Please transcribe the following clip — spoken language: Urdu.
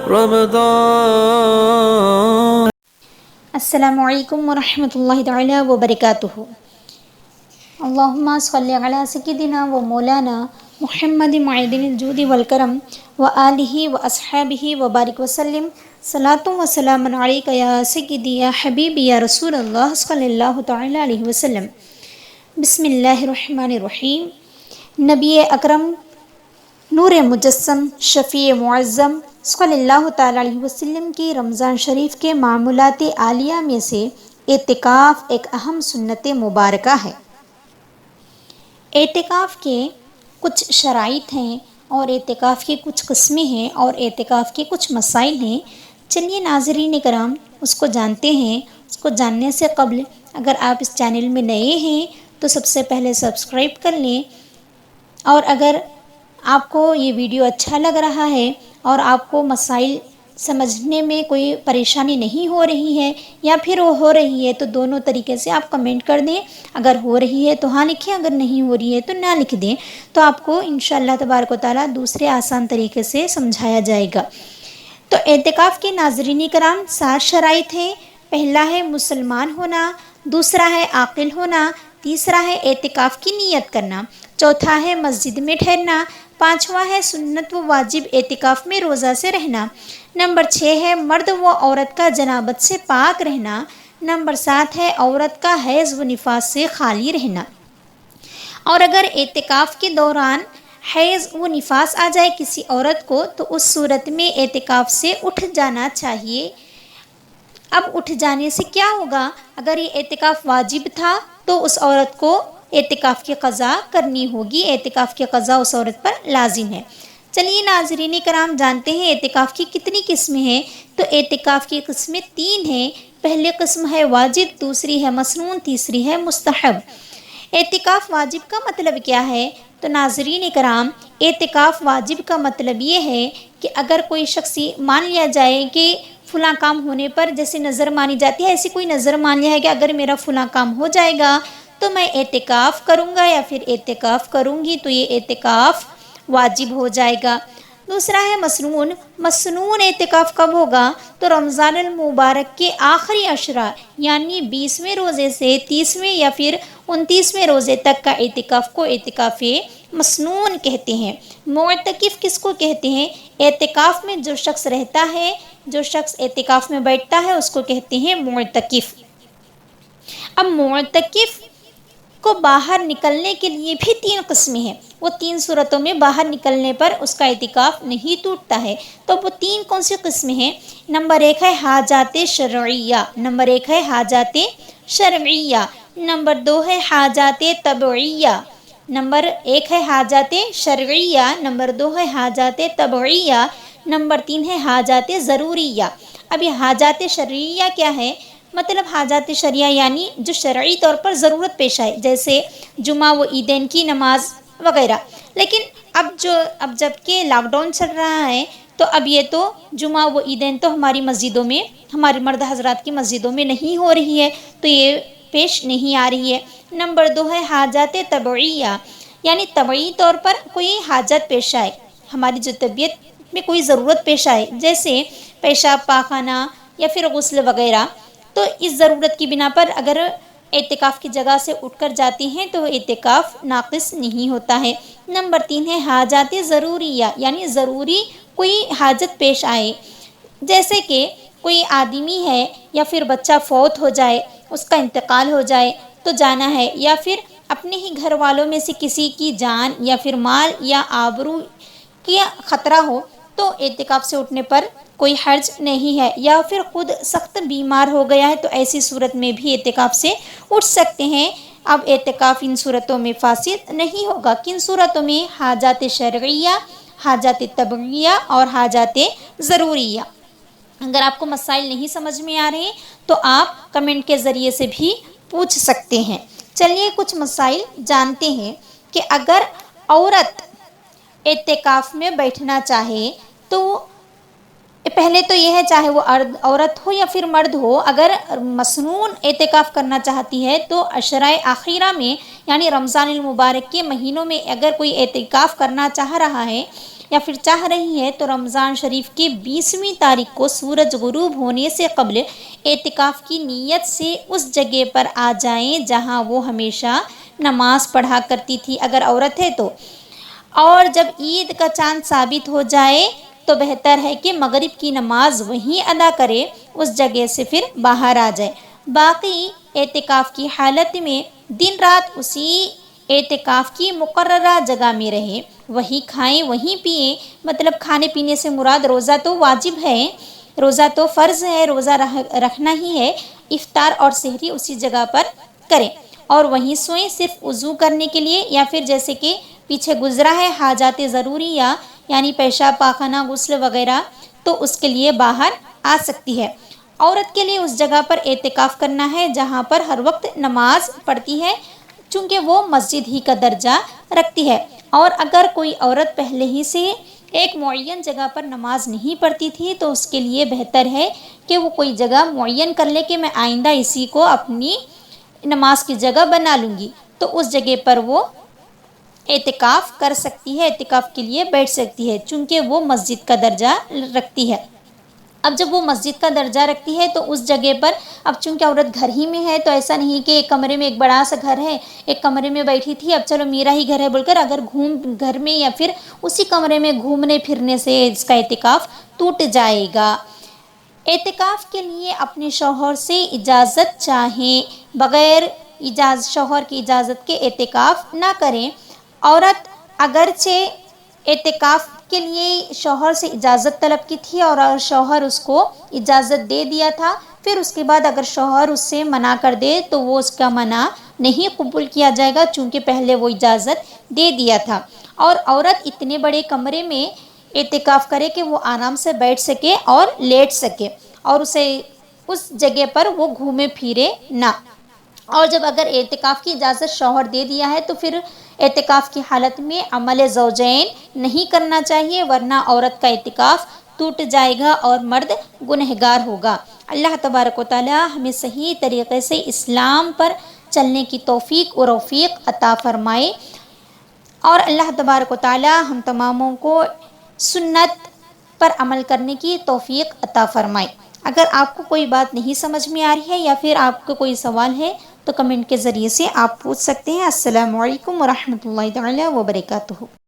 رمضان. السلام علیکم ورحمۃ اللہ تعالی وبرکاتہ. اللہم صلی علی سیدنا و مولانا محمد معدن الجود والکرم و آلہ و اصحابہ وبارک وسلم. صلاۃ و سلام علیک یا سیدی یا حبیبی یا رسول اللہ صلی اللہ تعالی علیہ وسلم. بسم اللہ الرحمن الرحیم. نبی اکرم نور مجسم شفیع معظم صلی اللہ تعالی علیہ وسلم کی رمضان شریف کے معمولات عالیہ میں سے اعتکاف ایک اہم سنت مبارکہ ہے. اعتکاف کے کچھ شرائط ہیں اور اعتکاف کی کچھ قسمیں ہیں اور اعتکاف کے کچھ مسائل ہیں. چلیے ناظرین کرام اس کو جانتے ہیں. اس کو جاننے سے قبل اگر آپ اس چینل میں نئے ہیں تو سب سے پہلے سبسکرائب کر لیں، اور اگر آپ کو یہ ویڈیو اچھا لگ رہا ہے اور آپ کو مسائل سمجھنے میں کوئی پریشانی نہیں ہو رہی ہے یا پھر وہ ہو رہی ہے تو دونوں طریقے سے آپ کمنٹ کر دیں. اگر ہو رہی ہے تو ہاں لکھیں، اگر نہیں ہو رہی ہے تو نہ لکھ دیں، تو آپ کو انشاءاللہ تبارک و تعالیٰ دوسرے آسان طریقے سے سمجھایا جائے گا. تو اعتکاف کے ناظرین کرام 7 شرائط ہیں. پہلا ہے مسلمان ہونا، دوسرا ہے عاقل ہونا، تیسرا ہے اعتکاف کی نیت کرنا، چوتھا ہے مسجد میں ٹھہرنا، پانچواں ہے سنت و واجب اعتکاف میں روزہ سے رہنا، نمبر 6 ہے مرد و عورت کا جنابت سے پاک رہنا، نمبر 7 ہے عورت کا حیض و نفاس سے خالی رہنا. اور اگر اعتکاف کے دوران حیض و نفاس آ جائے کسی عورت کو تو اس صورت میں اعتکاف سے اٹھ جانا چاہیے. اب اٹھ جانے سے کیا ہوگا؟ اگر یہ اعتکاف واجب تھا تو اس عورت کو اعتکاف کی قضا کرنی ہوگی. اعتکاف کی قضا اس عورت پر لازم ہے. چلیے ناظرین کرام جانتے ہیں اعتکاف کی کتنی قسمیں ہیں. تو اعتکاف کی قسمیں 3 ہیں. پہلی قسم ہے واجب، دوسری ہے مسنون، تیسری ہے مستحب. اعتکاف واجب کا مطلب کیا ہے؟ تو ناظرین کرام اعتکاف واجب کا مطلب یہ ہے کہ اگر کوئی شخص مان لیا جائے کہ فلاں کام ہونے پر جیسے نظر مانی جاتی ہے، ایسی کوئی نظر مان لیا ہے کہ اگر میرا فلاں کام ہو جائے گا تو میں اعتکاف کروں گا یا پھر اعتکاف کروں گی، تو یہ اعتکاف واجب ہو جائے گا. دوسرا ہے مسنون. مسنون اعتکاف کب ہوگا؟ تو رمضان المبارک کے آخری عشرہ یعنی 20ویں روزے سے 30ویں یا پھر 29ویں روزے تک کا اعتکاف کو اعتکاف مسنون کہتے ہیں. معتکف کس کو کہتے ہیں؟ اعتکاف میں جو شخص رہتا ہے، جو شخص اعتکاف میں بیٹھتا ہے اس کو کہتے ہیں معتکف. اب معتکف کو باہر نکلنے کے لیے بھی 3 قسمیں ہیں. وہ 3 صورتوں میں باہر نکلنے پر اس کا اعتکاف نہیں ٹوٹتا ہے. تو وہ 3 کون سی قسمیں ہیں؟ نمبر 1 ہے حاجات شرعیہ، نمبر 1 ہے حاجات شرعیہ، نمبر 2 ہے حاجات طبعیہ. نمبر 1 ہے حاجات شرعیہ، نمبر 2 ہے حاجات طبعیہ، نمبر 3 ہے حاجات ضروریہ. اب یہ حاجات شرعیہ کیا ہے؟ مطلب حاجات شرعیہ یعنی جو شرعی طور پر ضرورت پیش آئے، جیسے جمعہ و عیدین کی نماز وغیرہ. لیکن اب جب کہ لاک ڈاؤن چل رہا ہے تو اب یہ تو جمعہ و عیدین تو ہماری مسجدوں میں، ہمارے مرد حضرات کی مسجدوں میں نہیں ہو رہی ہے، تو یہ پیش نہیں آ رہی ہے. نمبر 2 ہے حاجات طبعیہ، یعنی طبعی طور پر کوئی حاجت پیش آئے، ہماری جو طبیعت میں کوئی ضرورت پیش آئے جیسے پیشاب پاخانہ یا پھر غسل وغیرہ، تو اس ضرورت کی بنا پر اگر اعتکاف کی جگہ سے اٹھ کر جاتے ہیں تو اعتکاف ناقص نہیں ہوتا ہے. نمبر 3 ہے حاجات ضروریہ، یعنی ضروری کوئی حاجت پیش آئے، جیسے کہ کوئی آدمی ہے یا پھر بچہ فوت ہو جائے، اس کا انتقال ہو جائے تو جانا ہے، یا پھر اپنے ہی گھر والوں میں سے کسی کی جان یا پھر مال یا آبرو کی خطرہ ہو تو اعتکاف سے اٹھنے پر کوئی حرج نہیں ہے. یا پھر خود سخت بیمار ہو گیا ہے تو ایسی صورت میں بھی اعتکاف سے اٹھ سکتے ہیں. اب اعتکاف ان صورتوں میں فاسد نہیں ہوگا. کن صورتوں میں؟ حاجات شرعیہ، حاجات طبعیہ اور حاجات ضروریہ. اگر آپ کو مسائل نہیں سمجھ میں آ رہے تو آپ کمنٹ کے ذریعے سے بھی پوچھ سکتے ہیں. چلیے کچھ مسائل جانتے ہیں کہ اگر عورت اعتکاف میں بیٹھنا چاہے تو پہلے تو یہ ہے چاہے وہ عورت ہو یا پھر مرد ہو، اگر مسنون اعتکاف کرنا چاہتی ہے تو عشرۂ آخرہ میں یعنی رمضان المبارک کے مہینوں میں اگر کوئی اعتکاف کرنا چاہ رہا ہے یا پھر چاہ رہی ہے تو رمضان شریف کی 20ویں تاریخ کو سورج غروب ہونے سے قبل اعتکاف کی نیت سے اس جگہ پر آ جائیں جہاں وہ ہمیشہ نماز پڑھا کرتی تھی اگر عورت ہے تو، اور جب عید کا چاند ثابت ہو جائے تو بہتر ہے کہ مغرب کی نماز وہیں ادا کرے، اس جگہ سے پھر باہر آ جائے۔ باقی اعتکاف کی حالت میں دن رات اسی اعتکاف کی مقررہ جگہ میں رہے، وہی کھائیں وہیں پئیں، مطلب کھانے پینے سے مراد روزہ تو واجب ہے، روزہ تو فرض ہے، روزہ رکھنا ہی ہے، افطار اور سحری اسی جگہ پر کریں اور وہیں سوئیں، صرف وضو کرنے کے لیے یا پھر جیسے کہ پیچھے گزرا ہے حاجات ضروریہ یعنی پیشاب پاخانہ غسل وغیرہ تو اس کے لیے باہر آ سکتی ہے۔ عورت کے لیے اس جگہ پر اعتکاف کرنا ہے جہاں پر ہر وقت نماز پڑھتی ہے، چونکہ وہ مسجد ہی کا درجہ رکھتی ہے، اور اگر کوئی عورت پہلے ہی سے ایک معین جگہ پر نماز نہیں پڑھتی تھی تو اس کے لیے بہتر ہے کہ وہ کوئی جگہ معین کر لے کہ میں آئندہ اسی کو اپنی نماز کی جگہ بنا لوں گی، تو اس جگہ پر وہ اعتکاف کر سکتی ہے، اعتکاف کے لیے بیٹھ سکتی ہے، چونکہ وہ مسجد کا درجہ رکھتی ہے۔ اب جب وہ مسجد کا درجہ رکھتی ہے تو اس جگہ پر اب چونکہ عورت گھر ہی میں ہے تو ایسا نہیں کہ ایک کمرے میں ایک بڑا سا گھر ہے، ایک کمرے میں بیٹھی تھی اب چلو میرا ہی گھر ہے بول کر اگر گھر میں یا پھر اسی کمرے میں گھومنے پھرنے سے اس کا اعتکاف ٹوٹ جائے گا۔ اعتکاف کے لیے اپنے شوہر سے اجازت چاہیں، بغیر شوہر کی اجازت کے اعتکاف نہ کریں۔ عورت اگرچہ اعتکاف کے لیے شوہر سے اجازت طلب کی تھی اور شوہر اس کو اجازت دے دیا تھا، پھر اس کے بعد اگر شوہر اس سے منع کر دے تو وہ اس کا منع نہیں قبول کیا جائے گا، چونکہ پہلے وہ اجازت دے دیا تھا۔ اور عورت اتنے بڑے کمرے میں اعتکاف کرے کہ وہ آرام سے بیٹھ سکے اور لیٹ سکے، اور اسے اس جگہ پر وہ گھومے پھرے نہ۔ اور جب اگر اعتکاف کی اجازت شوہر دے دیا ہے تو پھر اعتکاف کی حالت میں عمل زوجین نہیں کرنا چاہیے، ورنہ عورت کا اعتکاف ٹوٹ جائے گا اور مرد گنہگار ہوگا۔ اللہ تبارک و تعالی ہمیں صحیح طریقے سے اسلام پر چلنے کی توفیق و رفیق عطا فرمائے، اور اللہ تبارک و تعالی ہم تماموں کو سنت پر عمل کرنے کی توفیق عطا فرمائے۔ اگر آپ کو کوئی بات نہیں سمجھ میں آ رہی ہے یا پھر آپ کو کوئی سوال ہے تو کمنٹ کے ذریعے سے آپ پوچھ سکتے ہیں۔ السلام علیکم ورحمۃ اللہ تعالی وبرکاتہ۔